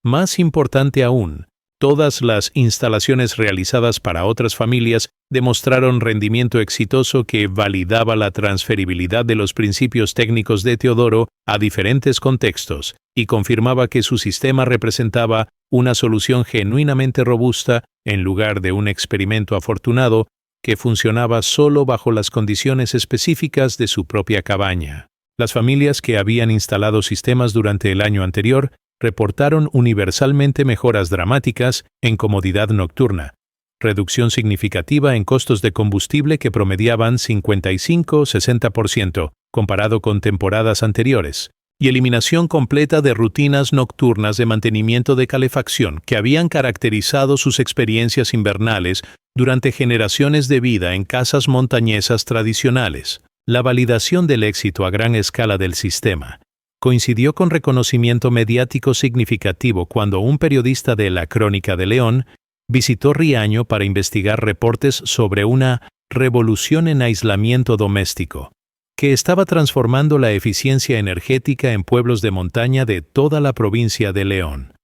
Más importante aún, todas las instalaciones realizadas para otras familias demostraron rendimiento exitoso que validaba la transferibilidad de los principios técnicos de Teodoro a diferentes contextos y confirmaba que su sistema representaba una solución genuinamente robusta en lugar de un experimento afortunado que funcionaba solo bajo las condiciones específicas de su propia cabaña. Las familias que habían instalado sistemas durante el año anterior reportaron universalmente mejoras dramáticas en comodidad nocturna, reducción significativa en costos de combustible que promediaban 55-60% comparado con temporadas anteriores, y eliminación completa de rutinas nocturnas de mantenimiento de calefacción que habían caracterizado sus experiencias invernales durante generaciones de vida en casas montañesas tradicionales. La validación del éxito a gran escala del sistema coincidió con reconocimiento mediático significativo cuando un periodista de La Crónica de León visitó Riaño para investigar reportes sobre una revolución en aislamiento doméstico, que estaba transformando la eficiencia energética en pueblos de montaña de toda la provincia de León.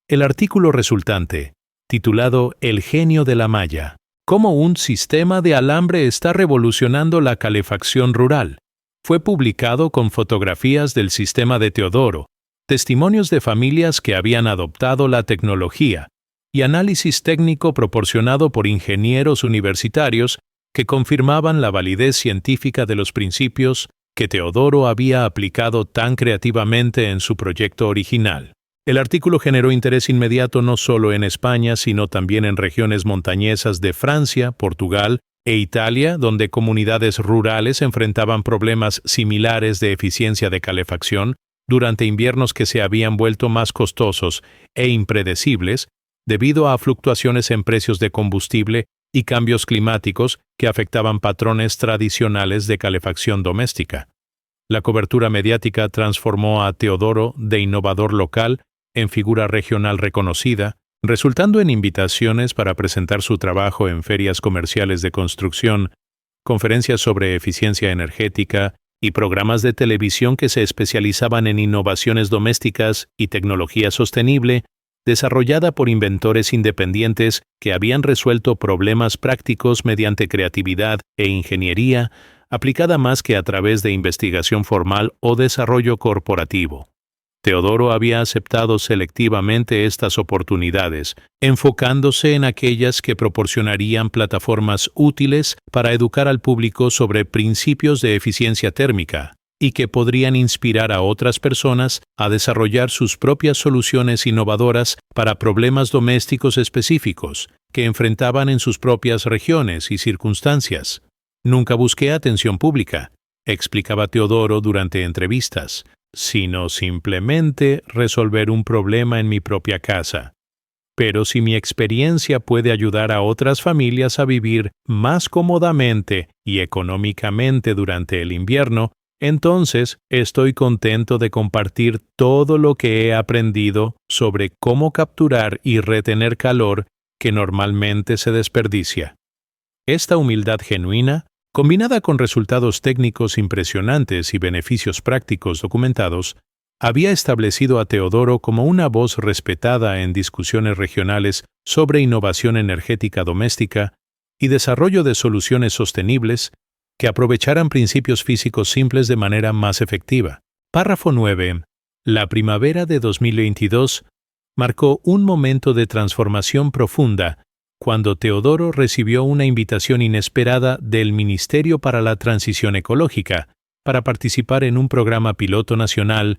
El artículo resultante, titulado El genio de la malla, cómo un sistema de alambre está revolucionando la calefacción rural, fue publicado con fotografías del sistema de Teodoro, testimonios de familias que habían adoptado la tecnología y análisis técnico proporcionado por ingenieros universitarios que confirmaban la validez científica de los principios que Teodoro había aplicado tan creativamente en su proyecto original. El artículo generó interés inmediato no solo en España, sino también en regiones montañesas de Francia, Portugal e Italia, donde comunidades rurales enfrentaban problemas similares de eficiencia de calefacción durante inviernos que se habían vuelto más costosos e impredecibles debido a fluctuaciones en precios de combustible y cambios climáticos que afectaban patrones tradicionales de calefacción doméstica. La cobertura mediática transformó a Teodoro de innovador local en figura regional reconocida, resultando en invitaciones para presentar su trabajo en ferias comerciales de construcción, conferencias sobre eficiencia energética y programas de televisión que se especializaban en innovaciones domésticas y tecnología sostenible, desarrollada por inventores independientes que habían resuelto problemas prácticos mediante creatividad e ingeniería, aplicada más que a través de investigación formal o desarrollo corporativo. Teodoro había aceptado selectivamente estas oportunidades, enfocándose en aquellas que proporcionarían plataformas útiles para educar al público sobre principios de eficiencia térmica y que podrían inspirar a otras personas a desarrollar sus propias soluciones innovadoras para problemas domésticos específicos que enfrentaban en sus propias regiones y circunstancias. Nunca busqué atención pública, explicaba Teodoro durante entrevistas, sino simplemente resolver un problema en mi propia casa. Pero si mi experiencia puede ayudar a otras familias a vivir más cómodamente y económicamente durante el invierno, entonces estoy contento de compartir todo lo que he aprendido sobre cómo capturar y retener calor que normalmente se desperdicia. Esta humildad genuina, combinada con resultados técnicos impresionantes y beneficios prácticos documentados, había establecido a Teodoro como una voz respetada en discusiones regionales sobre innovación energética doméstica y desarrollo de soluciones sostenibles que aprovecharan principios físicos simples de manera más efectiva. Párrafo 9. La primavera de 2022 marcó un momento de transformación profunda cuando Teodoro recibió una invitación inesperada del Ministerio para la Transición Ecológica para participar en un programa piloto nacional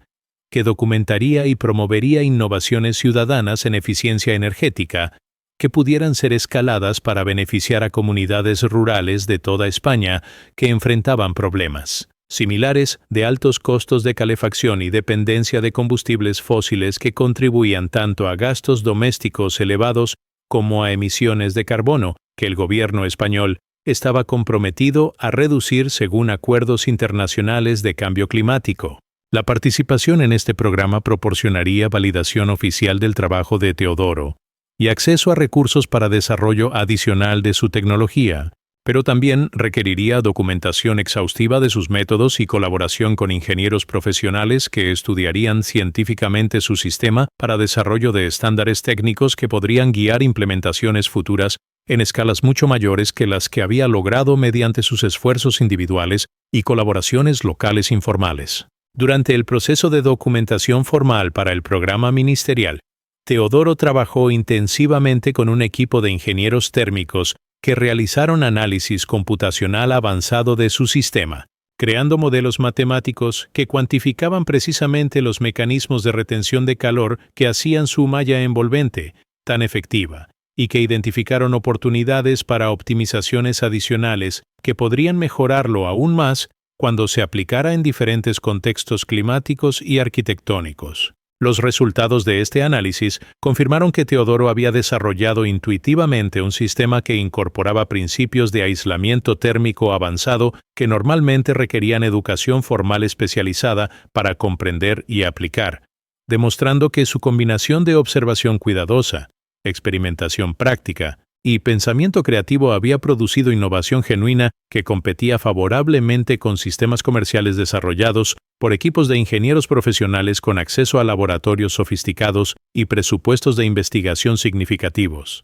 que documentaría y promovería innovaciones ciudadanas en eficiencia energética que pudieran ser escaladas para beneficiar a comunidades rurales de toda España que enfrentaban problemas similares de altos costos de calefacción y dependencia de combustibles fósiles que contribuían tanto a gastos domésticos elevados como a emisiones de carbono que el gobierno español estaba comprometido a reducir según acuerdos internacionales de cambio climático. La participación en este programa proporcionaría validación oficial del trabajo de Teodoro y acceso a recursos para desarrollo adicional de su tecnología, pero también requeriría documentación exhaustiva de sus métodos y colaboración con ingenieros profesionales que estudiarían científicamente su sistema para desarrollo de estándares técnicos que podrían guiar implementaciones futuras en escalas mucho mayores que las que había logrado mediante sus esfuerzos individuales y colaboraciones locales informales. Durante el proceso de documentación formal para el programa ministerial, Teodoro trabajó intensivamente con un equipo de ingenieros térmicos que realizaron análisis computacional avanzado de su sistema, creando modelos matemáticos que cuantificaban precisamente los mecanismos de retención de calor que hacían su malla envolvente tan efectiva, y que identificaron oportunidades para optimizaciones adicionales que podrían mejorarlo aún más cuando se aplicara en diferentes contextos climáticos y arquitectónicos. Los resultados de este análisis confirmaron que Teodoro había desarrollado intuitivamente un sistema que incorporaba principios de aislamiento térmico avanzado que normalmente requerían educación formal especializada para comprender y aplicar, demostrando que su combinación de observación cuidadosa, experimentación práctica y pensamiento creativo había producido innovación genuina que competía favorablemente con sistemas comerciales desarrollados por equipos de ingenieros profesionales con acceso a laboratorios sofisticados y presupuestos de investigación significativos.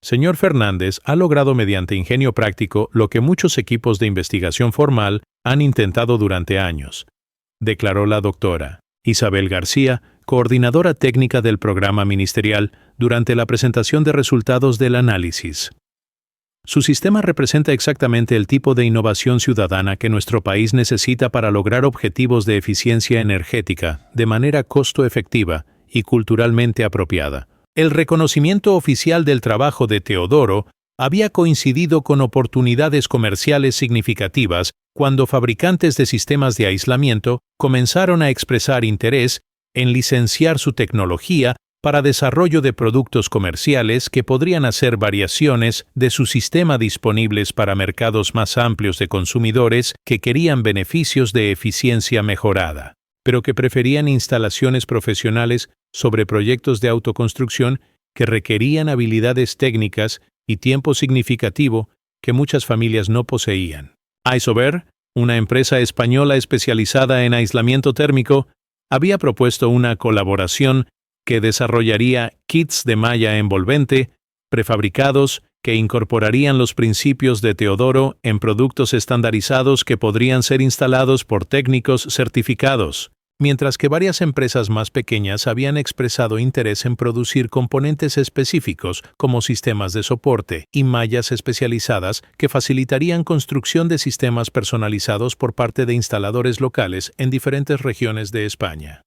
Señor Fernández ha logrado mediante ingenio práctico lo que muchos equipos de investigación formal han intentado durante años, declaró la doctora Isabel García, coordinadora técnica del programa ministerial, durante la presentación de resultados del análisis. Su sistema representa exactamente el tipo de innovación ciudadana que nuestro país necesita para lograr objetivos de eficiencia energética de manera costo-efectiva y culturalmente apropiada. El reconocimiento oficial del trabajo de Teodoro había coincidido con oportunidades comerciales significativas cuando fabricantes de sistemas de aislamiento comenzaron a expresar interés en licenciar su tecnología para desarrollo de productos comerciales que podrían hacer variaciones de su sistema disponibles para mercados más amplios de consumidores que querían beneficios de eficiencia mejorada, pero que preferían instalaciones profesionales sobre proyectos de autoconstrucción que requerían habilidades técnicas y tiempo significativo que muchas familias no poseían. Isover, una empresa española especializada en aislamiento térmico, había propuesto una colaboración que desarrollaría kits de malla envolvente prefabricados que incorporarían los principios de Teodoro en productos estandarizados que podrían ser instalados por técnicos certificados, mientras que varias empresas más pequeñas habían expresado interés en producir componentes específicos como sistemas de soporte y mallas especializadas que facilitarían construcción de sistemas personalizados por parte de instaladores locales en diferentes regiones de España.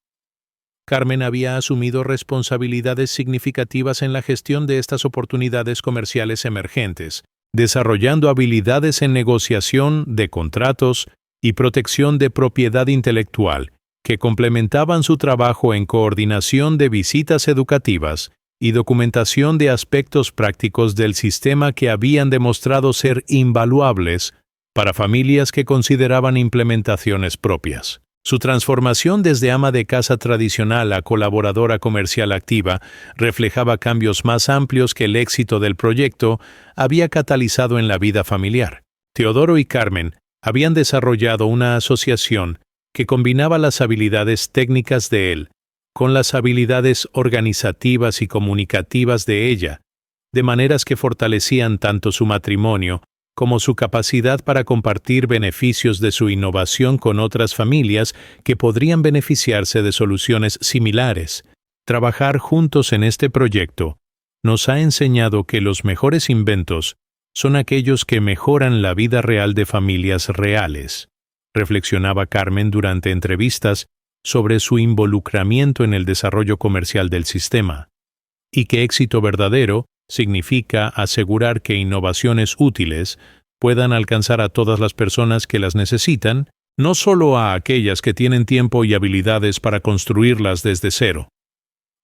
Carmen había asumido responsabilidades significativas en la gestión de estas oportunidades comerciales emergentes, desarrollando habilidades en negociación de contratos y protección de propiedad intelectual, que complementaban su trabajo en coordinación de visitas educativas y documentación de aspectos prácticos del sistema que habían demostrado ser invaluables para familias que consideraban implementaciones propias. Su transformación desde ama de casa tradicional a colaboradora comercial activa reflejaba cambios más amplios que el éxito del proyecto había catalizado en la vida familiar. Teodoro y Carmen habían desarrollado una asociación que combinaba las habilidades técnicas de él con las habilidades organizativas y comunicativas de ella, de maneras que fortalecían tanto su matrimonio como su capacidad para compartir beneficios de su innovación con otras familias que podrían beneficiarse de soluciones similares. Trabajar juntos en este proyecto nos ha enseñado que los mejores inventos son aquellos que mejoran la vida real de familias reales, reflexionaba Carmen durante entrevistas sobre su involucramiento en el desarrollo comercial del sistema, y que éxito verdadero significa asegurar que innovaciones útiles puedan alcanzar a todas las personas que las necesitan, no solo a aquellas que tienen tiempo y habilidades para construirlas desde cero.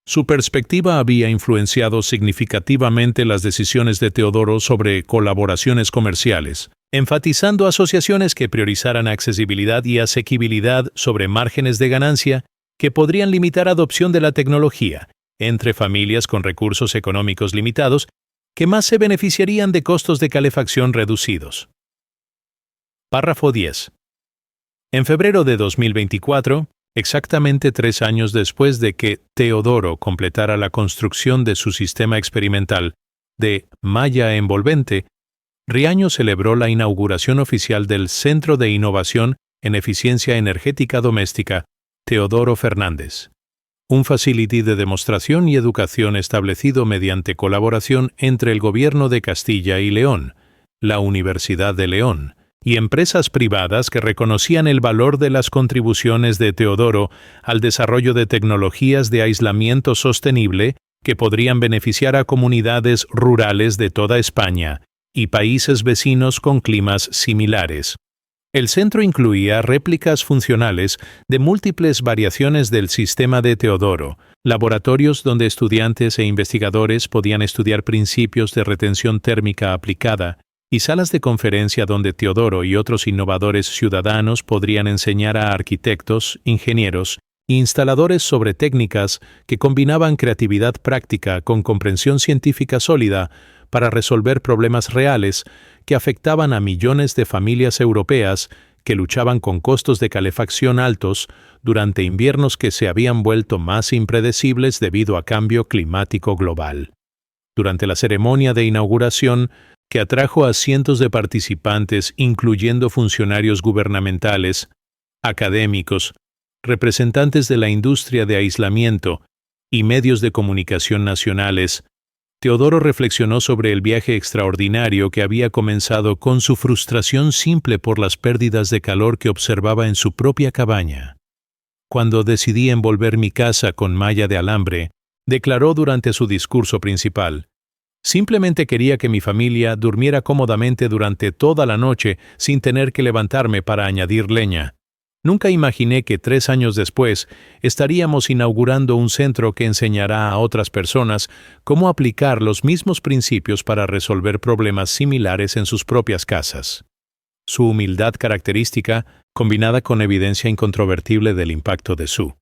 Su perspectiva había influenciado significativamente las decisiones de Teodoro sobre colaboraciones comerciales, enfatizando asociaciones que priorizaran accesibilidad y asequibilidad sobre márgenes de ganancia que podrían limitar adopción de la tecnología entre familias con recursos económicos limitados que más se beneficiarían de costos de calefacción reducidos. Párrafo 10. En febrero de 2024, exactamente 3 años después de que Teodoro completara la construcción de su sistema experimental de malla envolvente, Riaño celebró la inauguración oficial del Centro de Innovación en Eficiencia Energética Doméstica Teodoro Fernández, un facility de demostración y educación establecido mediante colaboración entre el Gobierno de Castilla y León, la Universidad de León y empresas privadas que reconocían el valor de las contribuciones de Teodoro al desarrollo de tecnologías de aislamiento sostenible que podrían beneficiar a comunidades rurales de toda España y países vecinos con climas similares. El centro incluía réplicas funcionales de múltiples variaciones del sistema de Teodoro, laboratorios donde estudiantes e investigadores podían estudiar principios de retención térmica aplicada, y salas de conferencia donde Teodoro y otros innovadores ciudadanos podrían enseñar a arquitectos, ingenieros e instaladores sobre técnicas que combinaban creatividad práctica con comprensión científica sólida para resolver problemas reales que afectaban a millones de familias europeas que luchaban con costos de calefacción altos durante inviernos que se habían vuelto más impredecibles debido a cambio climático global. Durante la ceremonia de inauguración, que atrajo a cientos de participantes, incluyendo funcionarios gubernamentales, académicos, representantes de la industria de aislamiento y medios de comunicación nacionales, Teodoro reflexionó sobre el viaje extraordinario que había comenzado con su frustración simple por las pérdidas de calor que observaba en su propia cabaña. Cuando decidí envolver mi casa con malla de alambre, declaró durante su discurso principal, simplemente quería que mi familia durmiera cómodamente durante toda la noche sin tener que levantarme para añadir leña. Nunca imaginé que 3 años después estaríamos inaugurando un centro que enseñará a otras personas cómo aplicar los mismos principios para resolver problemas similares en sus propias casas. Su humildad característica, combinada con evidencia incontrovertible del impacto de su